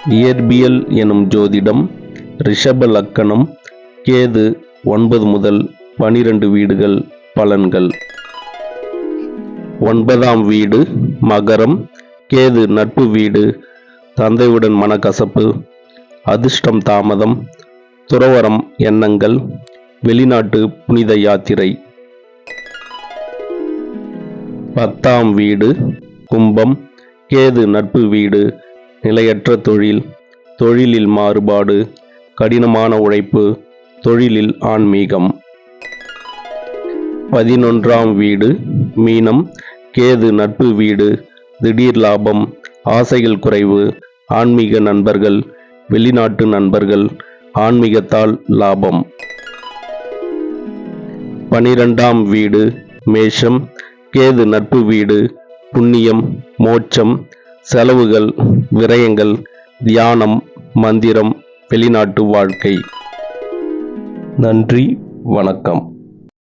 இயற்பியல் எனும் ஜோதிடம் ரிஷப லக்கணம் கேது 9 முதல் 12 வீடுகள் பலன்கள். 9ஆம் வீடு மகரம். கேது நட்பு வீடு. தந்தையுடன் மனக்கசப்பு, அதிர்ஷ்டம் தாமதம், துறவறம் எண்ணங்கள், வெளிநாட்டு புனித யாத்திரை. 10ஆம் வீடு கும்பம். கேது நட்பு வீடு. நிலையற்ற தொழில், தொழிலில் மாறுபாடு, கடினமான உழைப்பு, தொழிலில் ஆன்மீகம். 11ஆம் வீடு மீனம். கேது நட்பு வீடு. திடீர் லாபம், ஆசைகள் குறைவு, ஆன்மீக நண்பர்கள், வெளிநாட்டு நண்பர்கள், ஆன்மீகத்தால் லாபம். 12ஆம் வீடு மேஷம். கேது நட்பு வீடு. புண்ணியம், மோட்சம், செலவுகள், விரயங்கள், தியானம், மந்திரம், வெளிநாட்டு வாழ்க்கை. நன்றி, வணக்கம்.